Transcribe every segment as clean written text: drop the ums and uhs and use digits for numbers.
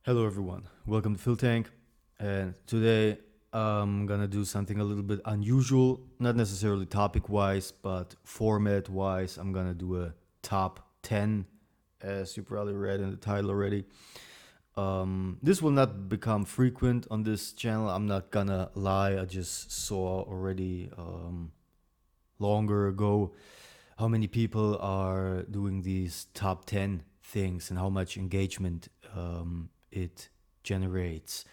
Hello everyone, welcome to Fill Tank, and today I'm gonna do something a little bit unusual, not necessarily topic wise, but format wise. I'm gonna do a top 10, as you probably read in the title already. This will not become frequent on this channel, I'm not gonna lie. I just saw already longer ago how many people are doing these top 10 things and how much engagement it generates.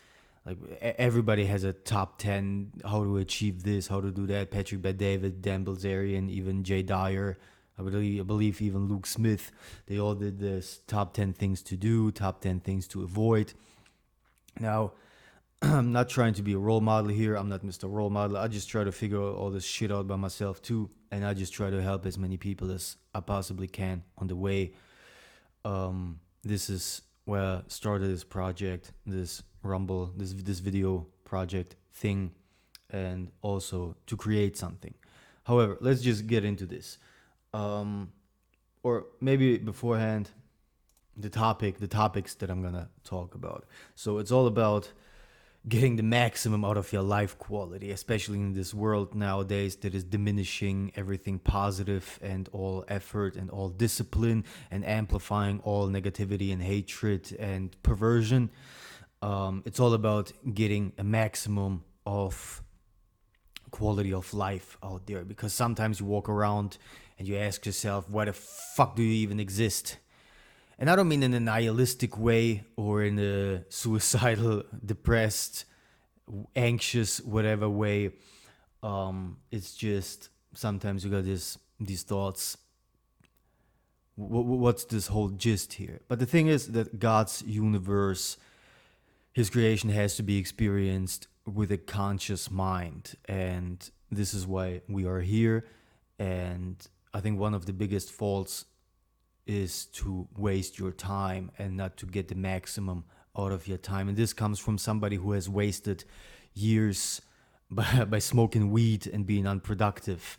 Like everybody has a top 10, how to achieve this, how to do that. Patrick Bet-David, Dan Bilzerian, even Jay Dyer, I believe even Luke Smith, they all did this top 10 things to do, top 10 things to avoid. Now, I'm not trying to be a role model here. I'm not Mr. Role Model. I just try to figure all this shit out by myself too. And I just try to help as many people as I possibly can on the way. This is where I started this project, this Rumble, this video project thing, and also to create something. However, let's just get into this. Or maybe beforehand, the topics that I'm gonna talk about. So it's all about getting the maximum out of your life quality, especially in this world nowadays that is diminishing everything positive and all effort and all discipline and amplifying all negativity and hatred and perversion. It's all about getting a maximum of quality of life out there, because sometimes you walk around and you ask yourself, why the fuck do you even exist? And I don't mean in a nihilistic way or in a suicidal, depressed, anxious, whatever way. It's just sometimes you got these thoughts. What's this whole gist here? But the thing is that God's universe, His creation, has to be experienced with a conscious mind, and this is why we are here. And I think one of the biggest faults is to waste your time and not to get the maximum out of your time. And this comes from somebody who has wasted years by smoking weed and being unproductive.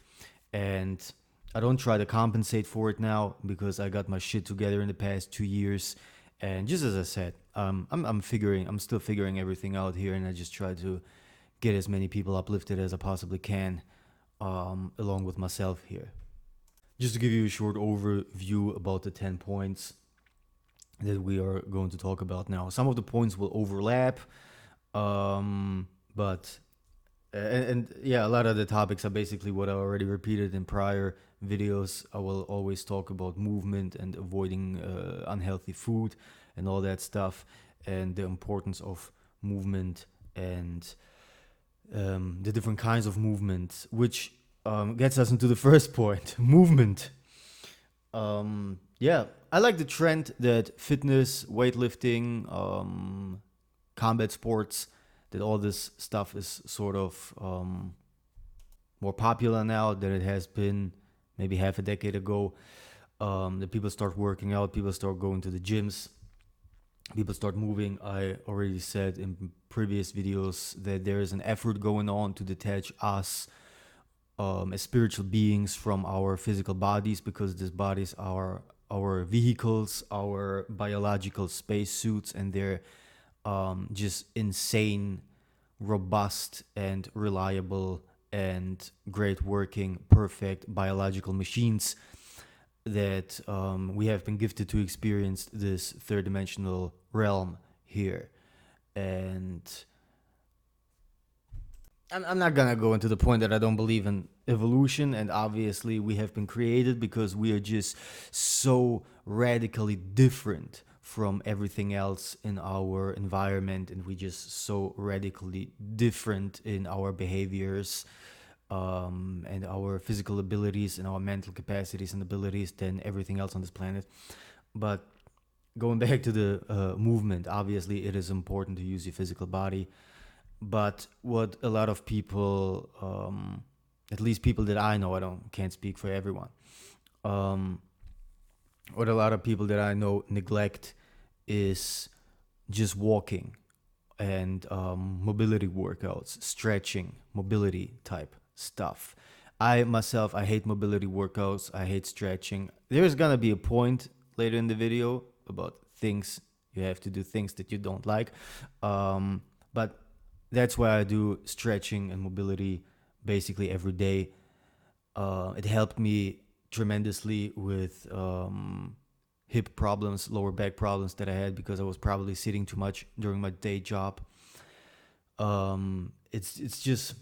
And I don't try to compensate for it now because I got my shit together in the past 2 years. And just as I said, I'm still figuring everything out here, and I just try to get as many people uplifted as I possibly can, along with myself here. Just to give you a short overview about the 10 points that we are going to talk about now. Some of the points will overlap, but and yeah, a lot of the topics are basically what I already repeated in prior videos. I will always talk about movement and avoiding unhealthy food and all that stuff, and the importance of movement and the different kinds of movement, which gets us into the first point: movement. Yeah, I like the trend that fitness, weightlifting, combat sports, that all this stuff is sort of more popular now than it has been maybe half a decade ago. That people start working out, people start going to the gyms, people start moving. I already said in previous videos that there is an effort going on to detach us as spiritual beings from our physical bodies, because these bodies are our vehicles, our biological spacesuits, and they're just insane, robust, and reliable, and great working, perfect biological machines that we have been gifted to experience this third dimensional realm here. And I'm not gonna go into the point that I don't believe in evolution, and obviously we have been created because we are just so radically different from everything else in our environment, and we just so radically different in our behaviors, and our physical abilities and our mental capacities and abilities than everything else on this planet. But going back to the movement, obviously it is important to use your physical body. But what a lot of people, at least people that I know, can't speak for everyone. What a lot of people that I know neglect is just walking and mobility workouts, stretching, mobility type stuff. I myself, I hate mobility workouts. I hate stretching. There's gonna be a point later in the video about things You have to do things that you don't like. But that's why I do stretching and mobility basically every day. It helped me tremendously with hip problems, lower back problems that I had because I was probably sitting too much during my day job. It's just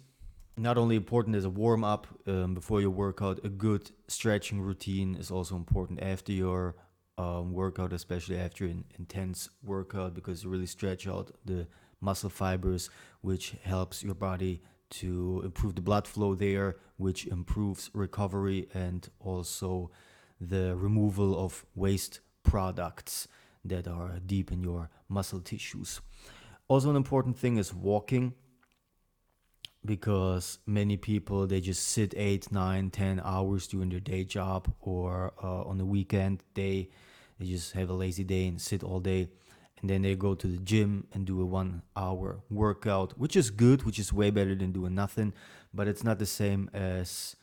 not only important as a warm up before your workout. A good stretching routine is also important after your workout, especially after an intense workout, because you really stretch out the muscle fibers, which helps your body to improve the blood flow there, which improves recovery and also the removal of waste products that are deep in your muscle tissues. Also, an important thing is walking, because many people, they just sit 8, 9, 10 hours during their day job, or on the weekend they just have a lazy day and sit all day, and then they go to the gym and do a 1 hour workout, which is good, which is way better than doing nothing, but it's not the same as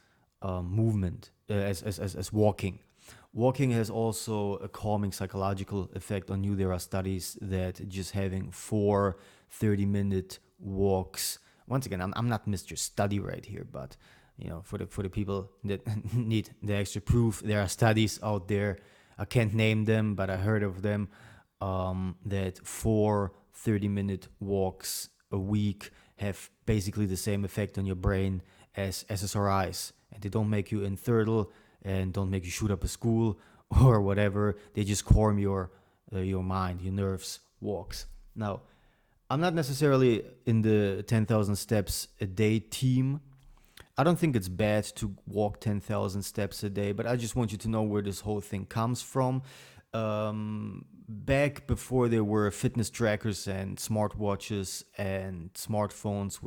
movement, as walking. Walking has also a calming psychological effect on you. There are studies that just having 4 30-minute walks. Once again, I'm not Mr. Study right here, but for the people that need the extra proof, there are studies out there. I can't name them, but I heard of them. That 4 30-minute walks a week have basically the same effect on your brain as SSRIs, and they don't make you infertile and don't make you shoot up a school or whatever. They just calm your mind, your nerves. Walks. Now, I'm not necessarily in the 10,000 steps a day team. I don't think it's bad to walk 10,000 steps a day, but I just want you to know where this whole thing comes from. Back before there were fitness trackers and smartwatches and smartphones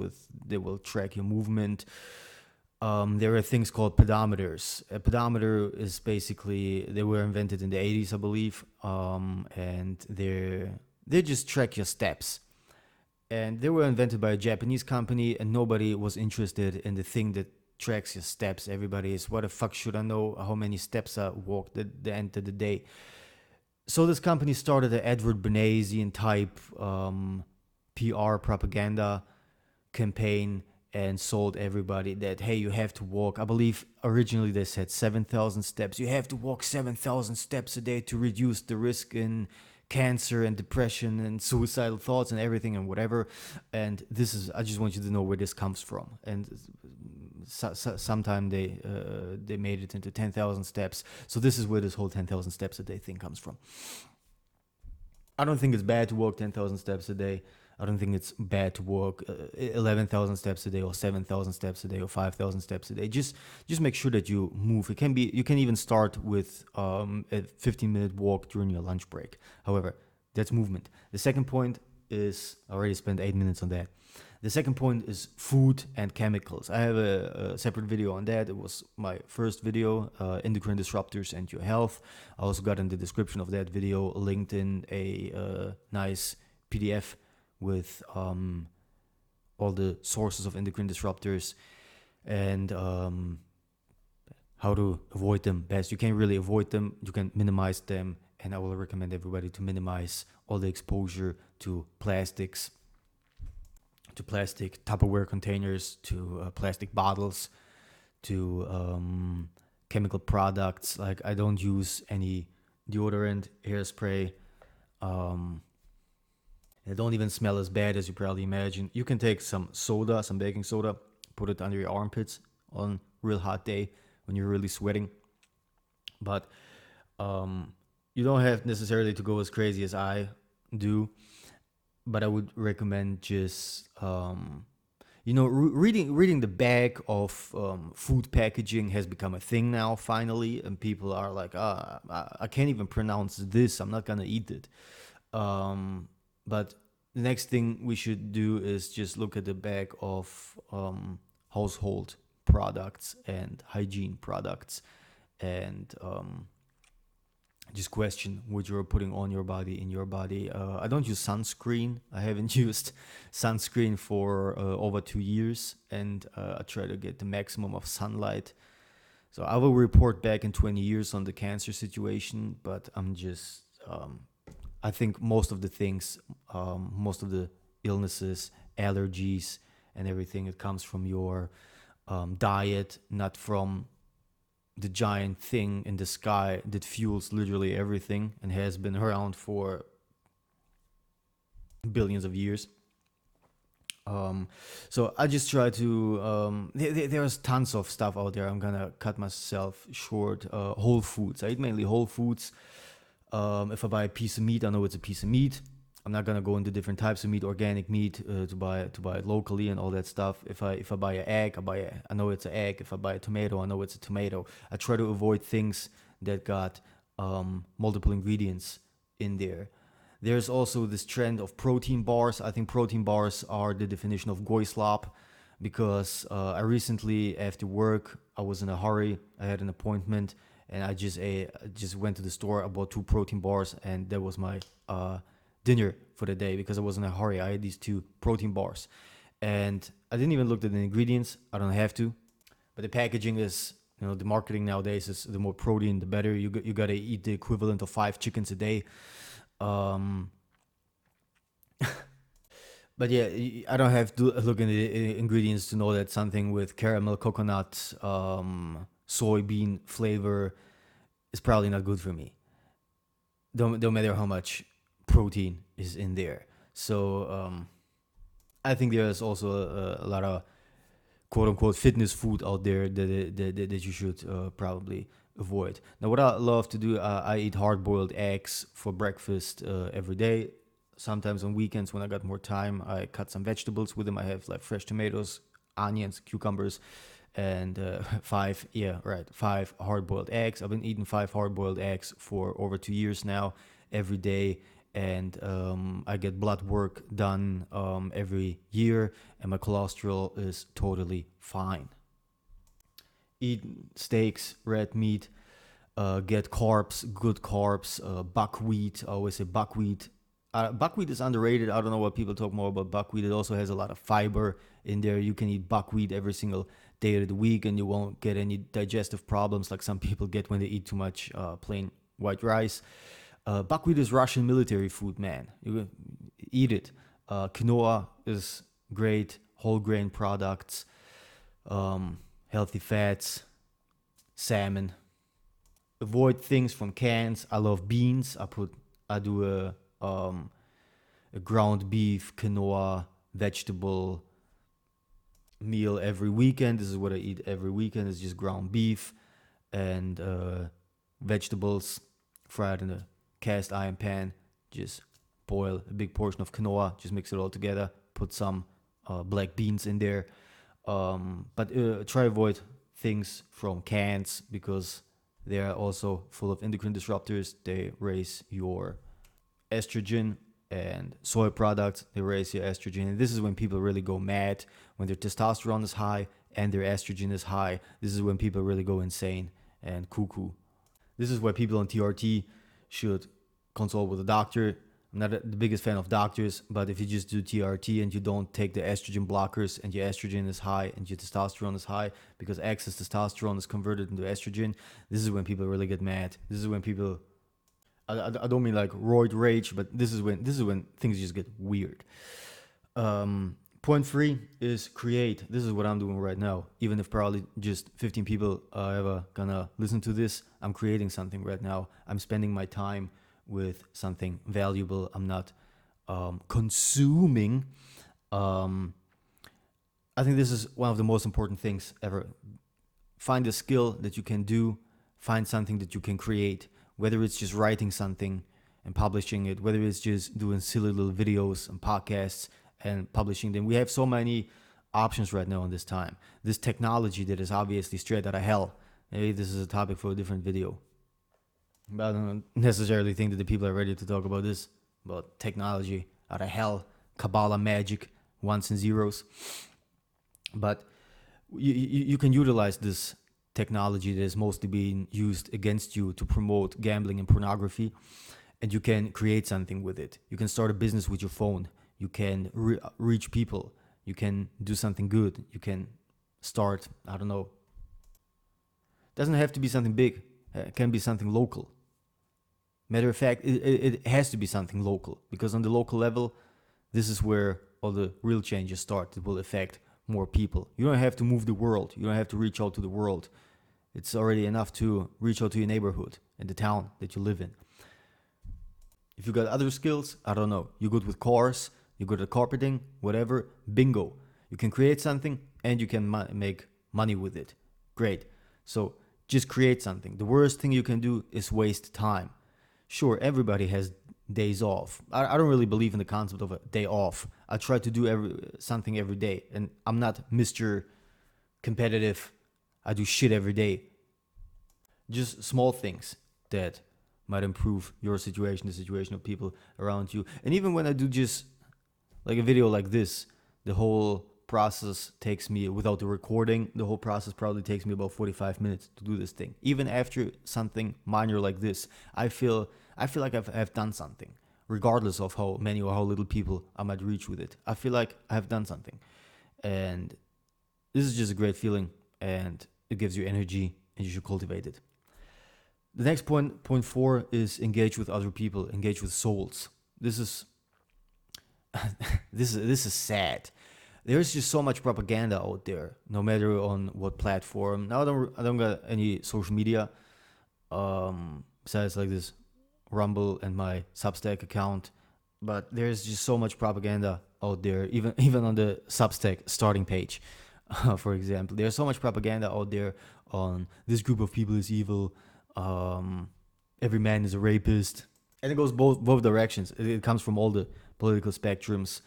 they will track your movement, there are things called pedometers. A pedometer is basically, they were invented in the 80s, I believe, and they just track your steps. And they were invented by a Japanese company, and nobody was interested in the thing that tracks your steps. Everybody is, what the fuck should I know how many steps I walked at the end of the day? So this company started an Edward Bernazian type PR propaganda campaign and sold everybody that, hey, you have to walk. I believe originally they said 7,000 steps. You have to walk 7,000 steps a day to reduce the risk in cancer and depression and suicidal thoughts and everything and whatever. And this is, I just want you to know where this comes from. And sometime they made it into 10,000 steps. So this is where this whole 10,000 steps a day thing comes from. I don't think it's bad to walk 10,000 steps a day. I don't think it's bad to walk 11,000 steps a day or 7,000 steps a day or 5,000 steps a day. Just make sure that you move. You can even start with a 15-minute walk during your lunch break. However, that's movement. The second point is, I already spent 8 minutes on that. The second point is food and chemicals. I have a separate video on that. It was my first video, Endocrine Disruptors and Your Health. I also got in the description of that video linked in a nice PDF with all the sources of endocrine disruptors and how to avoid them best. You can't really avoid them, you can minimize them, and I will recommend everybody to minimize all the exposure to plastics, to plastic Tupperware containers, to plastic bottles, to chemical products. Like, I don't use any deodorant, hairspray. They don't even smell as bad as you probably imagine. You can take some soda, some baking soda, put it under your armpits on a real hot day when you're really sweating. But you don't have necessarily to go as crazy as I do. But I would recommend just reading the back of food packaging has become a thing now, finally, and people are like, I can't even pronounce this, I'm not gonna eat it. But the next thing we should do is just look at the back of household products and hygiene products, and just question what you're putting on your body, in your body. I don't use sunscreen. I haven't used sunscreen for over 2 years, and I try to get the maximum of sunlight. So I will report back in 20 years on the cancer situation, but I'm just I think most of the things, most of the illnesses, allergies, and everything, it comes from your diet, not from the giant thing in the sky that fuels literally everything and has been around for billions of years. Um, so I just try to. There's tons of stuff out there. I'm gonna cut myself short. Whole foods. I eat mainly whole foods. If I buy a piece of meat, I know it's a piece of meat. I'm not gonna go into different types of meat, organic meat, to buy it locally and all that stuff. If I buy an egg, I know it's an egg. If I buy a tomato, I know it's a tomato. I try to avoid things that got multiple ingredients in there. There's also this trend of protein bars. I think protein bars are the definition of goy slop, because I recently, after work, I was in a hurry. I had an appointment, and I just went to the store. I bought 2 protein bars, and that was my dinner for the day, because I was in a hurry. I had these 2 protein bars, and I didn't even look at the ingredients. I don't have to, but the packaging is, the marketing nowadays is the more protein, the better. You gotta eat the equivalent of 5 chickens a day. Um, but yeah, I don't have to look in the ingredients to know that something with caramel, coconut, soybean flavor is probably not good for me. Don't matter how much protein is in there. So I think there's also a lot of quote unquote fitness food out there that you should probably avoid. Now, what I love to do, I eat hard boiled eggs for breakfast every day. Sometimes on weekends when I got more time, I cut some vegetables with them. I have like fresh tomatoes, onions, cucumbers, and 5 hard-boiled eggs. I've been eating 5 hard-boiled eggs for over 2 years now, every day, and I get blood work done every year, and my cholesterol is totally fine. Eat steaks, red meat, get carbs, good carbs, buckwheat. I always say buckwheat. Buckwheat is underrated. I don't know what people talk more about buckwheat. It also has a lot of fiber in there. You can eat buckwheat every single day of the week, and you won't get any digestive problems like some people get when they eat too much plain white rice. Buckwheat is Russian military food, man. You eat it. Quinoa is great. Whole grain products, healthy fats, salmon. Avoid things from cans. I love beans. I do a ground beef, quinoa, vegetable meal every weekend. This is what I eat every weekend. It's just ground beef and vegetables fried in a cast iron pan. Just boil a big portion of quinoa. Just mix it all together. Put some black beans in there. But try avoid things from cans, because they are also full of endocrine disruptors. They raise your estrogen, and soy products, they raise your estrogen. And this is when people really go mad, when their testosterone is high and their estrogen is high. This is when people really go insane and cuckoo. This is why people on TRT should consult with a doctor. I'm not the biggest fan of doctors, but if you just do TRT and you don't take the estrogen blockers, and your estrogen is high and your testosterone is high, because excess testosterone is converted into estrogen, this is when people really get mad. This is when people, I don't mean like roid rage, but this is when things just get weird. Point 3 is create. This is what I'm doing right now. Even if probably just 15 people are ever gonna listen to this, I'm creating something right now. I'm spending my time with something valuable. I'm not consuming. I think this is one of the most important things ever. Find a skill that you can do. Find something that you can create. Whether it's just writing something and publishing it, whether it's just doing silly little videos and podcasts and publishing them. We have so many options right now in this time. This technology that is obviously straight out of hell. Maybe this is a topic for a different video. But I don't necessarily think that the people are ready to talk about this, about technology out of hell, Kabbalah magic, ones and zeros. But you can utilize this technology that is mostly being used against you to promote gambling and pornography, and you can create something with it. You can start a business with your phone. You can reach people. You can do something good. You can start, I don't know. It doesn't have to be something big. It can be something local. Matter of fact, it has to be something local, because on the local level, this is where all the real changes start that will affect more people. You don't have to move the world. You don't have to reach out to the world. It's already enough to reach out to your neighborhood and the town that you live in. If you got other skills, I don't know, you're good with cars, you're good at carpeting, whatever, bingo. You can create something and you can make money with it. Great. So just create something. The worst thing you can do is waste time. Sure, everybody has days off. I don't really believe in the concept of a day off. I try to do something every day, and I'm not Mr. Competitive. I do shit every day. Just small things that might improve your situation, the situation of people around you. And even when I do just like a video like this, the whole process takes me, without the recording, the whole process probably takes me about 45 minutes to do this thing. Even after something minor like this, I feel like I've done something, regardless of how many or how little people I might reach with it. I feel like I've done something, and this is just a great feeling, and it gives you energy, and you should cultivate it. The next point 4, is engage with other people, engage with souls. This is this is sad. There's just so much propaganda out there, no matter on what platform. Now I don't got any social media besides like this Rumble and my Substack account, but there's just so much propaganda out there, even on the Substack starting page. For example, there's so much propaganda out there on this group of people is evil, every man is a rapist, and it goes both directions. It comes from all the political spectrums,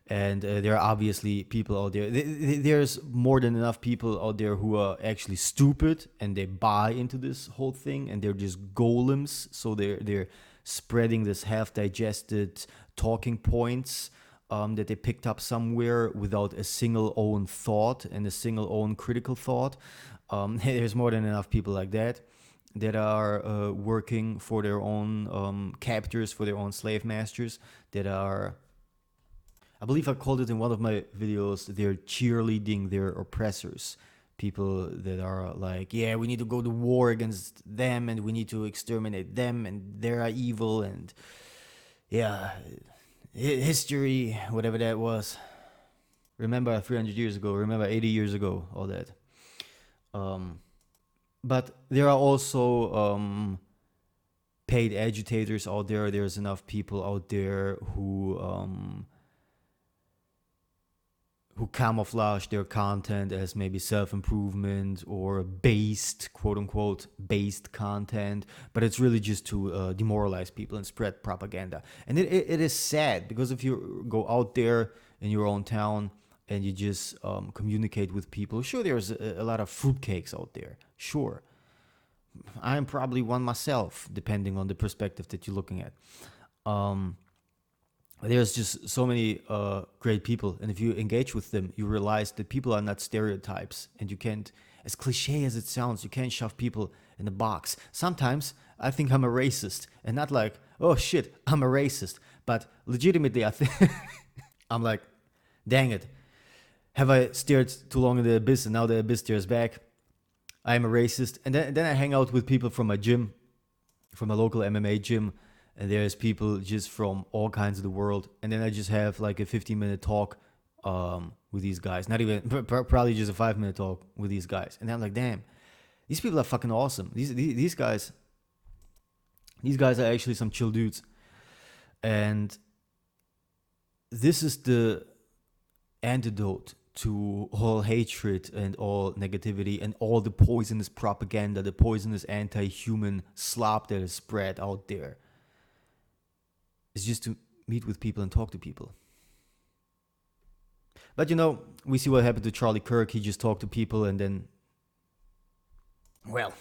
and there are obviously people out there. There's more than enough people out there who are actually stupid and they buy into this whole thing, and they're just golems. So they're spreading this half-digested talking points that they picked up somewhere without a single own thought and a single own critical thought. There's more than enough people like that are working for their own captors, for their own slave masters, that are, I believe I called it in one of my videos, they're cheerleading their oppressors. People that are like, yeah, we need to go to war against them and we need to exterminate them and they're evil, and yeah, history, whatever that was. Remember 300 years ago, remember 80 years ago, all that. But there are also paid agitators out there. There's enough people out there who camouflage their content as maybe self-improvement or based, quote-unquote, based content, but it's really just to demoralize people and spread propaganda. And it is sad, because if you go out there in your own town and you just communicate with people, sure, there's a lot of fruitcakes out there, sure. I'm probably one myself, depending on the perspective that you're looking at. There's just so many great people, and if you engage with them, you realize that people are not stereotypes, and you can't, as cliche as it sounds, you can't shove people in a box. Sometimes I think I'm a racist, and not like, oh shit, I'm a racist, but legitimately I think I'm like, dang it, have I stared too long in the abyss, and now the abyss stares back? I'm a racist. And then I hang out with people from my gym, from a local MMA gym, and there's people just from all kinds of the world, and then I just have like a 15-minute talk with these guys, not even, probably just a 5-minute talk with these guys, and I'm like, damn, these people are fucking awesome. These guys are actually some chill dudes, and this is the antidote to all hatred and all negativity and all the poisonous propaganda, the poisonous anti-human slop that is spread out there. It's just to meet with people and talk to people. But you know, we see what happened to Charlie Kirk. He just talked to people and then, well,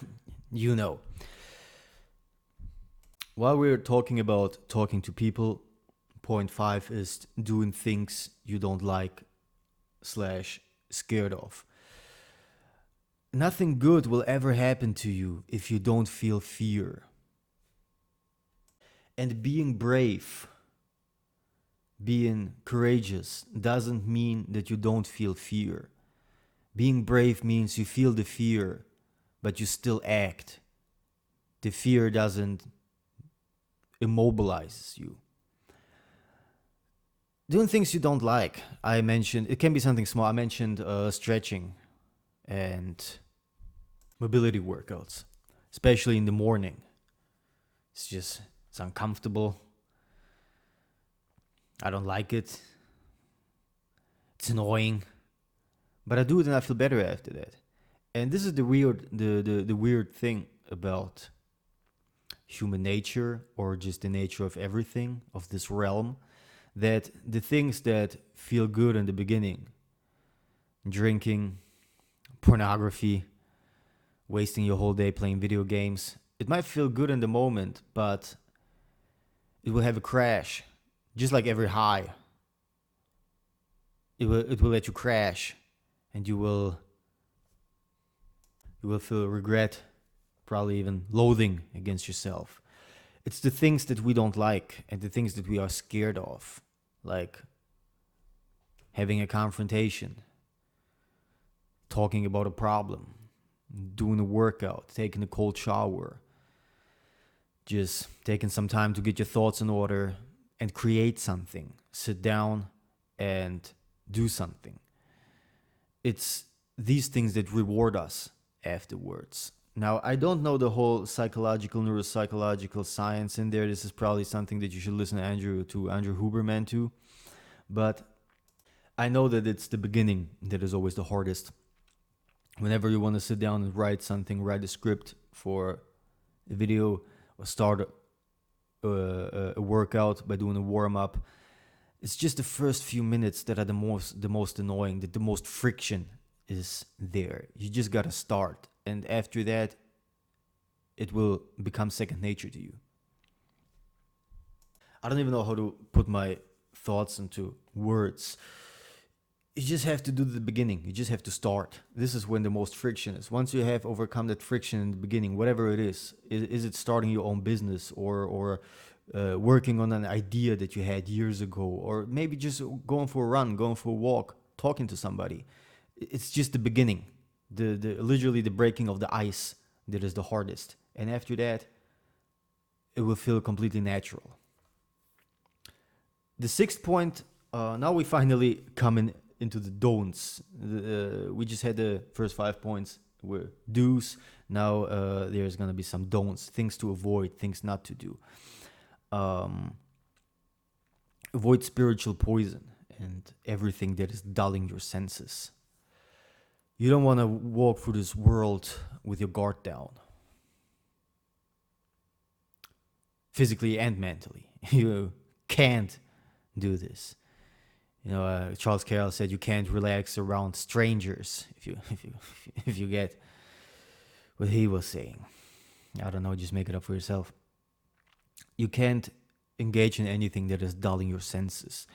you know. While we're talking about talking to people, point 5 is doing things you don't like / scared of. Nothing good will ever happen to you if you don't feel fear. And being brave, being courageous, doesn't mean that you don't feel fear. Being brave means you feel the fear, but you still act. The fear doesn't immobilizes you. Doing things you don't like. I mentioned it can be something small. I mentioned stretching and mobility workouts, especially in the morning. It's uncomfortable. I don't like it. It's annoying, but I do it and I feel better after that. And this is the weird thing about human nature, or just the nature of everything of this realm, that the things that feel good in the beginning, drinking, pornography, wasting your whole day playing video games, it might feel good in the moment, but it will have a crash. Just like every high, it will let you crash, and you will feel regret, probably even loathing against yourself. It's the things that we don't like and the things that we are scared of, like having a confrontation, talking about a problem, doing a workout, taking a cold shower, just taking some time to get your thoughts in order and create something. Sit down and do something. It's these things that reward us afterwards. Now, I don't know the whole psychological, neuropsychological science in there. This is probably something that you should listen to Andrew Huberman to. But I know that it's the beginning that is always the hardest. Whenever you want to sit down and write something, write a script for a video, or start a workout by doing a warm up, it's just the first few minutes that are the most annoying, that the most friction is there. You just gotta start, and after that, it will become second nature to you. I don't even know how to put my thoughts into words. You just have to do the beginning. You just have to start. This is when the most friction is. Once you have overcome that friction in the beginning, whatever it is it starting your own business, or working on an idea that you had years ago, or maybe just going for a run, going for a walk, talking to somebody. It's just the beginning, the literally the breaking of the ice that is the hardest, and after that, it will feel completely natural. The sixth point. Now we finally come into the don'ts. We just had the first 5 points were do's. Now there's gonna be some don'ts, things to avoid, things not to do. Avoid spiritual poison and everything that is dulling your senses. You don't want to walk through this world with your guard down, physically and mentally. You can't do this. Charles Carroll said you can't relax around strangers. If you get what he was saying, I don't know, just make it up for yourself. You can't engage in anything that is dulling your senses.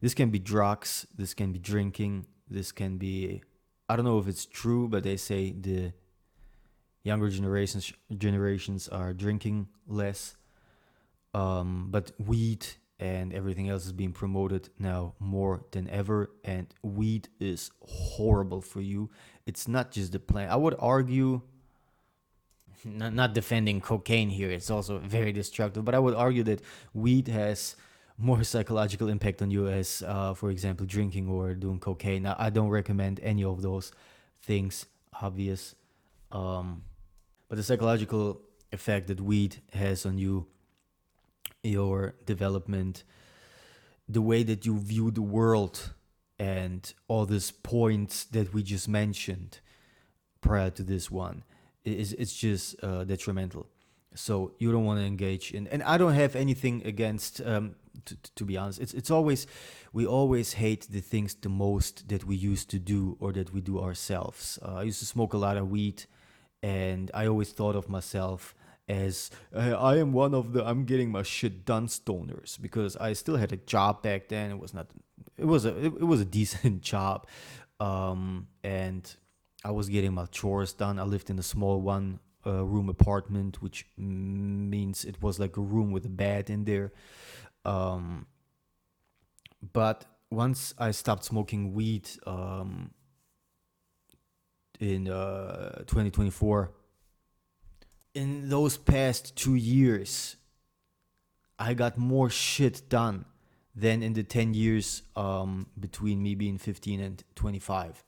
This can be drugs, this can be drinking, this can be, I don't know if it's true, but they say the younger generations are drinking less. But weed and everything else is being promoted now more than ever, and weed is horrible for you. It's not just the plant. I would argue, not defending cocaine here, it's also very destructive, but I would argue that weed has more psychological impact on you as, for example, drinking or doing cocaine. Now, I don't recommend any of those things, obvious. But the psychological effect that weed has on you, your development, the way that you view the world, and all these points that we just mentioned prior to this one, it's just detrimental. So you don't want to engage in, and I don't have anything against, to be honest, it's always, we always hate the things the most that we used to do or that we do ourselves. I used to smoke a lot of weed, and I always thought of myself as, I am one of the I'm getting my shit done stoners, because I still had a job back then. It was not, it was a decent job, and I was getting my chores done. I lived in a small one room apartment, which means it was like a room with a bed in there. But once I stopped smoking weed in 2024, in those past 2 years, I got more shit done than in the 10 years between me being 15 and 25.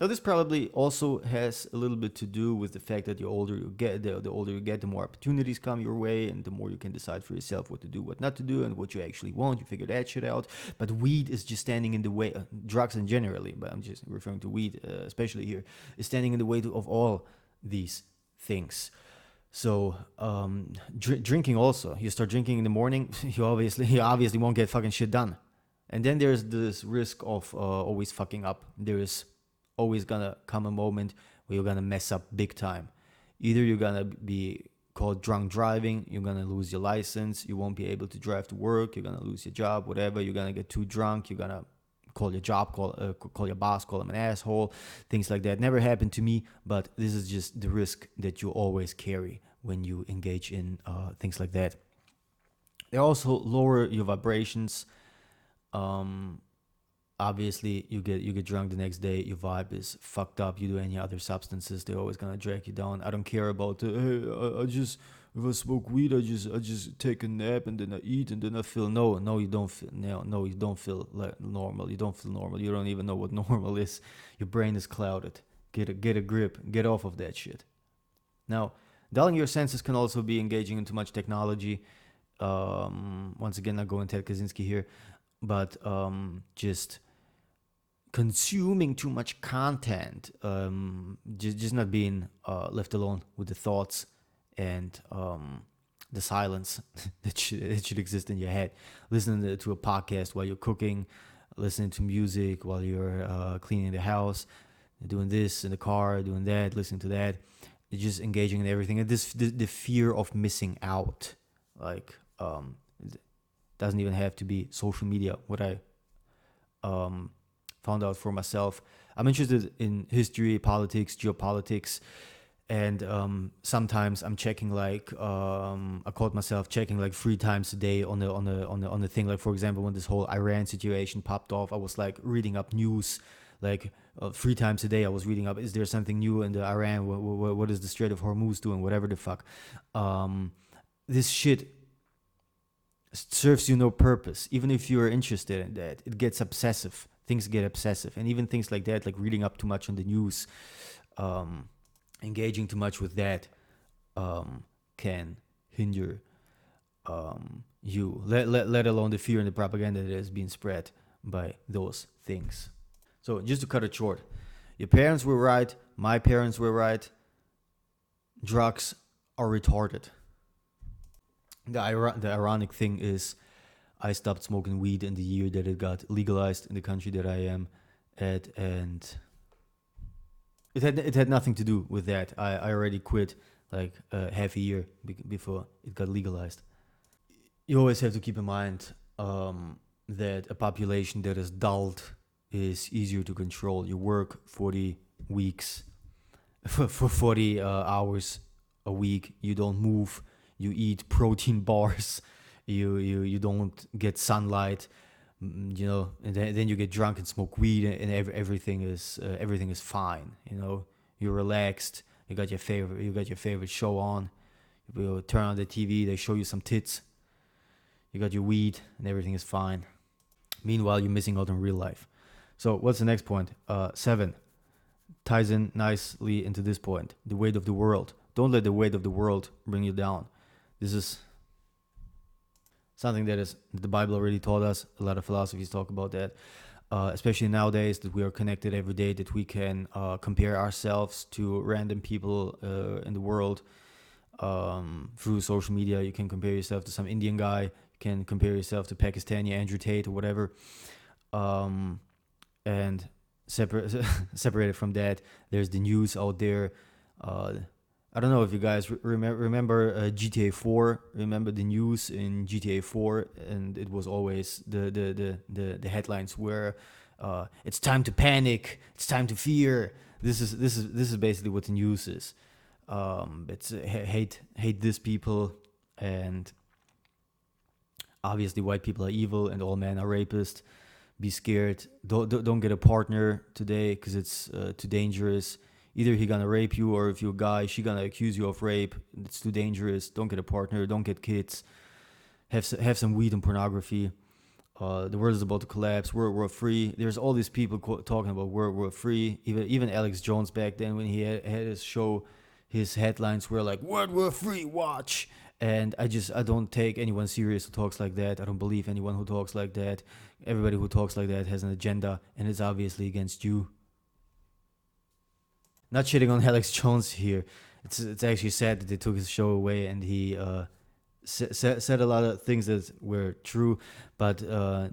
Now, this probably also has a little bit to do with the fact that the older you get, the older you get, the more opportunities come your way, and the more you can decide for yourself what to do, what not to do, and what you actually want. You figure that shit out. But weed is just standing in the way. Drugs in generally, but I'm just referring to weed, especially here, is standing in the way of all these things. So drinking also. You start drinking in the morning, you obviously won't get fucking shit done. And then there's this risk of always fucking up. There's always gonna come a moment where you're gonna mess up big time. Either you're gonna be called drunk driving, you're gonna lose your license, you won't be able to drive to work, you're gonna lose your job, whatever. You're gonna get too drunk, you're gonna call your job, call your boss, call him an asshole, things like that. Never happened to me, but this is just the risk that you always carry when you engage in things like that. They also lower your vibrations. Obviously, you get drunk the next day, your vibe is fucked up. You do any other substances, they're always gonna drag you down. I don't care about hey, I just, if I smoke weed, I just take a nap and then I eat and then I feel. No, you don't feel. No, you don't feel like normal. You don't feel normal. You don't even know what normal is. Your brain is clouded. Get a grip. Get off of that shit. Now, dulling your senses can also be engaging in too much technology. Once again, not going Ted Kaczynski here, but just consuming too much content, just not being left alone with the thoughts and the silence that should exist in your head. Listening to a podcast while you're cooking, listening to music while you're cleaning the house, doing this in the car, doing that, listening to that. You're just engaging in everything. And the fear of missing out, like it doesn't even have to be social media. What I found out for myself, I'm interested in history, politics, geopolitics, and sometimes I'm checking like I caught myself checking like 3 times a day on the thing. Like, for example, when this whole Iran situation popped off, I was like reading up news like 3 times a day. I was reading up, is there something new in the Iran? What is the Strait of Hormuz doing? Whatever the fuck. This shit serves you no purpose. Even if you're interested in that, it gets obsessive. Things get obsessive, and even things like that, like reading up too much on the news, engaging too much with that, can hinder you. Let alone the fear and the propaganda that is being spread by those things. So, just to cut it short, your parents were right. My parents were right. Drugs are retarded. The ironic thing is, I stopped smoking weed in the year that it got legalized in the country that I am at, and it had nothing to do with that. I already quit like half a year before it got legalized. You always have to keep in mind that a population that is dulled is easier to control. You work 40 weeks for 40 hours a week. You don't move. You eat protein bars. You don't get sunlight, you know, and then you get drunk and smoke weed, and everything is fine. You know, you're relaxed. You got your favorite show on. You turn on the TV. They show you some tits. You got your weed, and everything is fine. Meanwhile, you're missing out on real life. So what's the next point? 7 ties in nicely into this point. The weight of the world. Don't let the weight of the world bring you down. This is something that the Bible already taught us. A lot of philosophies talk about that, especially nowadays that we are connected every day, that we can compare ourselves to random people in the world through social media. You can compare yourself to some Indian guy. You can compare yourself to Pakistani Andrew Tate or whatever. And separated from that, there's the news out there. I don't know if you guys remember GTA 4. Remember the news in GTA 4, and it was always the headlines were, "It's time to panic. It's time to fear." This is basically what the news is. It's hate these people, and obviously white people are evil, and all men are rapists. Be scared. Don't get a partner today because it's too dangerous. Either he gonna rape you, or if you're a guy, she gonna accuse you of rape. It's too dangerous. Don't get a partner. Don't get kids. have some weed and pornography. The world is about to collapse. We're free. There's all these people talking about we're free. Even Alex Jones back then, when he had his show, his headlines were like "What we're free, watch." And I don't take anyone serious who talks like that. I don't believe anyone who talks like that. Everybody who talks like that has an agenda, and it's obviously against you. Not shitting on Alex Jones here. It's actually sad that they took his show away, and he said a lot of things that were true, but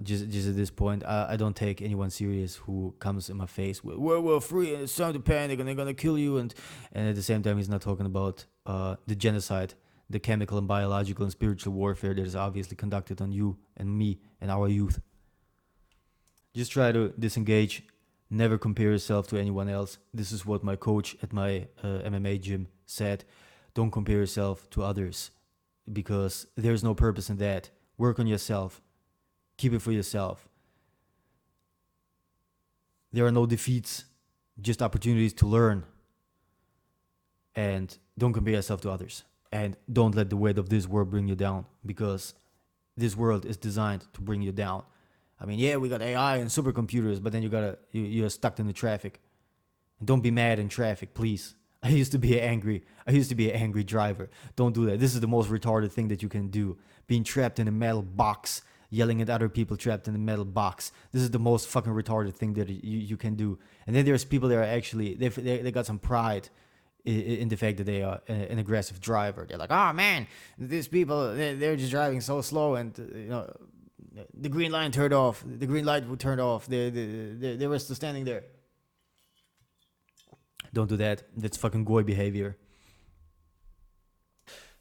just at this point, I don't take anyone serious who comes in my face with we're free and it's time to panic and they're gonna kill you, and at the same time he's not talking about the genocide, the chemical and biological and spiritual warfare that is obviously conducted on you and me and our youth. Just try to disengage. Never compare yourself to anyone else. This is what my coach at my MMA gym said. Don't compare yourself to others, because there's no purpose in that. Work on yourself. Keep it for yourself. There are no defeats, just opportunities to learn. And don't compare yourself to others. And don't let the weight of this world bring you down, because this world is designed to bring you down. I mean, yeah, we got AI and supercomputers, but then you're stuck in the traffic. And don't be mad in traffic, please. I used to be an angry driver. Don't do that. This is the most retarded thing that you can do. Being trapped in a metal box, yelling at other people trapped in a metal box. This is the most fucking retarded thing that you can do. And then there's people that are actually, they got some pride in the fact that they are an aggressive driver. They're like, oh man, these people, they're just driving so slow, and the green line turned off. The green light would turn off. They were still standing there. Don't do that. That's fucking goy behavior.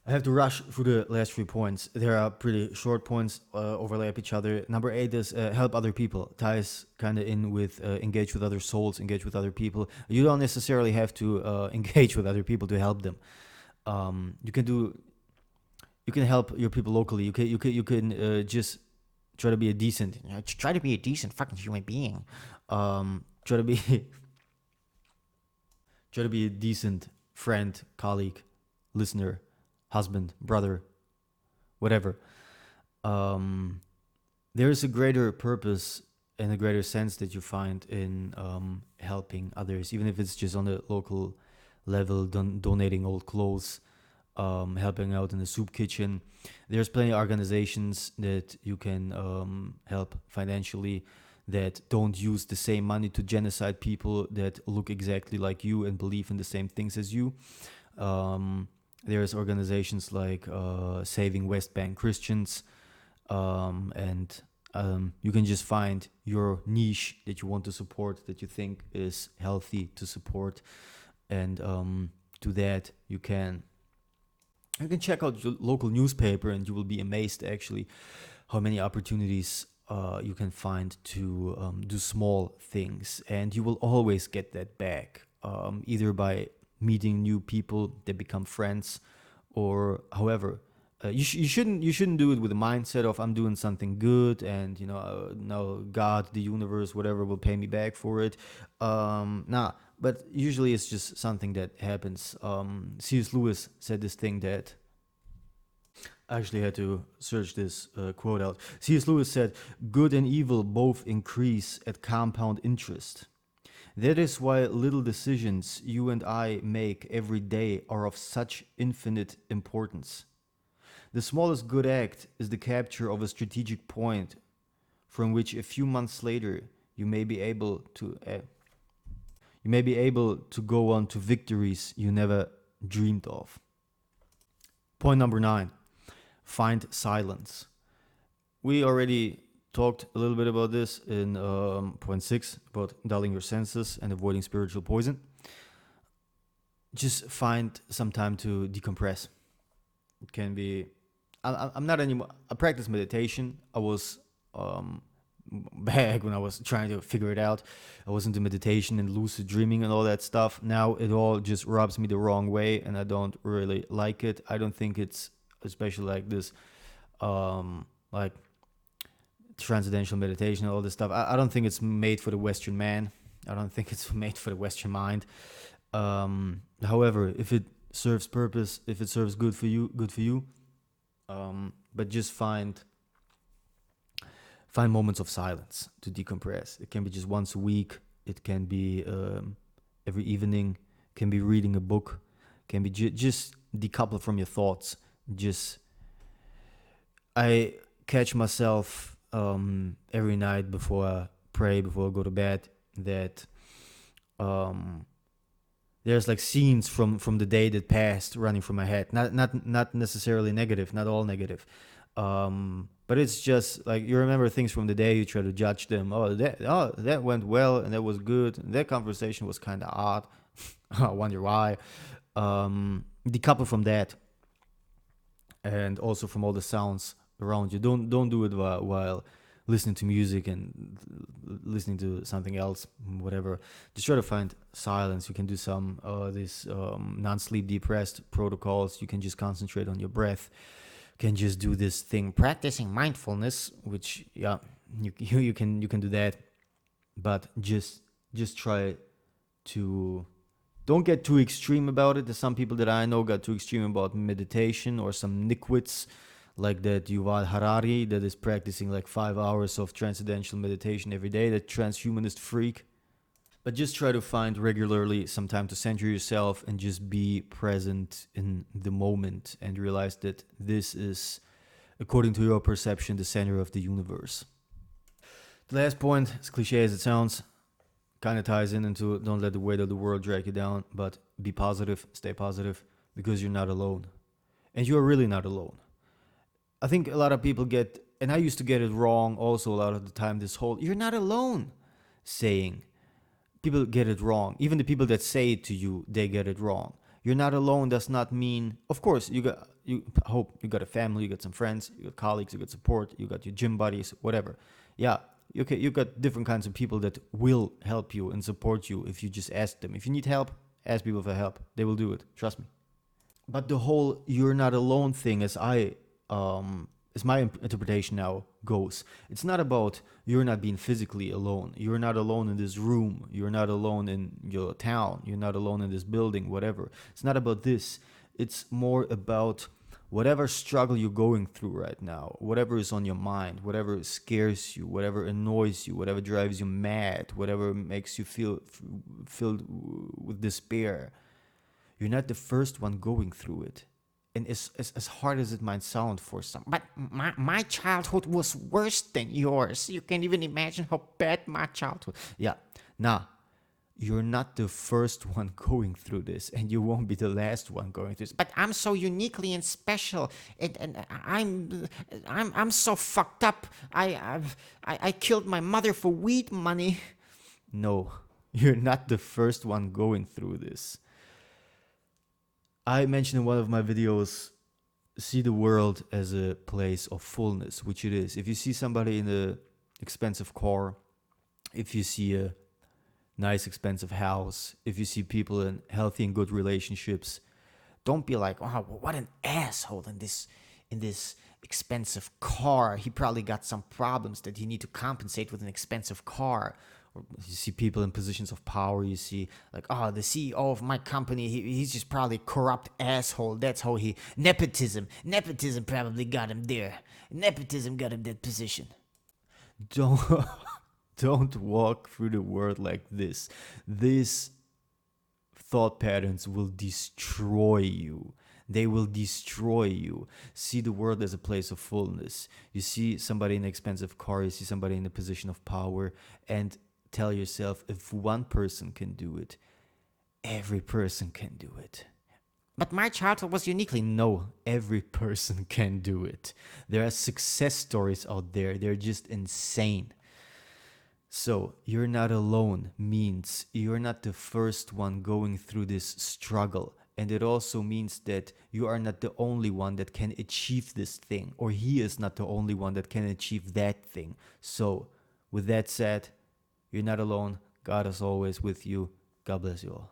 I have to rush through the last 3 points. There are pretty short points, overlap each other. Number 8 is help other people. Ties kind of in with engage with other souls, engage with other people. You don't necessarily have to engage with other people to help them. You can help your people locally. You can just try to be a decent, fucking human being. Try to be try to be a decent friend, colleague, listener, husband, brother, whatever. There's a greater purpose and a greater sense that you find in helping others, even if it's just on a local level, donating old clothes, helping out in the soup kitchen. There's plenty of organizations that you can help financially that don't use the same money to genocide people that look exactly like you and believe in the same things as you. There's organizations like Saving West Bank Christians, and you can just find your niche that you want to support, that you think is healthy to support, and to that you can check out your local newspaper, and you will be amazed actually how many opportunities you can find to do small things, and you will always get that back, either by meeting new people that become friends, or however. You shouldn't do it with the mindset of I'm doing something good, and no, God, the universe, whatever will pay me back for it. Nah, but usually it's just something that happens. C.S. Lewis said this thing that I actually had to search this quote out. C.S. Lewis said, "Good and evil both increase at compound interest. That is why little decisions you and I make every day are of such infinite importance. The smallest good act is the capture of a strategic point from which a few months later you may be able to go on to victories you never dreamed of." Point number 9, find silence. We already talked a little bit about this in point 6, about dulling your senses and avoiding spiritual poison. Just find some time to decompress. It can be, I'm not anymore, I practice meditation. I was back when I was trying to figure it out. I was into meditation and lucid dreaming and all that stuff. Now it all just rubs me the wrong way, and I don't really like it. I don't think it's especially like this, like transcendental meditation and all this stuff. I don't think it's made for the Western man. I don't think it's made for the Western mind. However, if it serves purpose, if it serves good for you, but just find moments of silence to decompress. It can be just once a week. It can be every evening. It can be reading a book. It can be just decouple from your thoughts. Just I catch myself every night before I pray, before I go to bed, that there's like scenes from the day that passed running through my head. Not necessarily negative, not all negative. But it's just like you remember things from the day, you try to judge them. That went well and that was good. And that conversation was kind of odd. I wonder why. Decouple from that, and also from all the sounds around you. Don't do it while listening to music and listening to something else, whatever. Just try to find silence. You can do some these non-sleep deep rest protocols. You can just concentrate on your breath. You can just do this thing, practicing mindfulness, which you can do that, but just try to don't get too extreme about it. There's some people that I know got too extreme about meditation, or some nitwits like that Yuval Harari that is practicing like 5 hours of transcendental meditation every day, that transhumanist freak. But just try to find regularly some time to center yourself and just be present in the moment and realize that this is, according to your perception, the center of the universe. The last point, as cliche as it sounds, kind of ties into don't let the weight of the world drag you down, but be positive, stay positive, because you're not alone. And you're really not alone. I think a lot of people get, and I used to get it wrong also a lot of the time, this whole you're not alone saying. People get it wrong. Even the people that say it to you, they get it wrong. You're not alone does not mean, of course, I hope you got a family, you got some friends, you got colleagues, you got support, you got your gym buddies, whatever. Yeah, okay, you got different kinds of people that will help you and support you if you just ask them. If you need help, ask people for help. They will do it. Trust me. But the whole "you're not alone" thing, as my interpretation now goes, it's not about you're not being physically alone. You're not alone in this room. You're not alone in your town. You're not alone in this building. Whatever. It's not about this. It's more about whatever struggle you're going through right now, whatever is on your mind, whatever scares you, whatever annoys you, whatever drives you mad, whatever makes you feel filled with despair. You're not the first one going through it. And as hard as it might sound for some, but my childhood was worse than yours. You can't even imagine how bad my childhood. Yeah, nah, you're not the first one going through this, and you won't be the last one going through this. But I'm so uniquely and special, and I'm so fucked up. I killed my mother for weed money. No, you're not the first one going through this. I mentioned in one of my videos, see the world as a place of fullness, which it is. If you see somebody in an expensive car, if you see a nice expensive house, if you see people in healthy and good relationships, don't be like, "Oh, what an asshole in this expensive car. He probably got some problems that you need to compensate with an expensive car." Or you see people in positions of power. You see like, "Oh, the CEO of my company, he's just probably a corrupt asshole. That's how he nepotism probably got him there. Nepotism got him that position." Don't don't walk through the world like this. These thought patterns will destroy you. They will destroy you. See the world as a place of fullness. You see somebody in an expensive car, you see somebody in a position of power, and tell yourself, if one person can do it, every person can do it. But my childhood was uniquely. No, every person can do it. There are success stories out there. They're just insane. So, you're not alone means you're not the first one going through this struggle. And it also means that you are not the only one that can achieve this thing, or he is not the only one that can achieve that thing. So, with that said, you're not alone. God is always with you. God bless you all.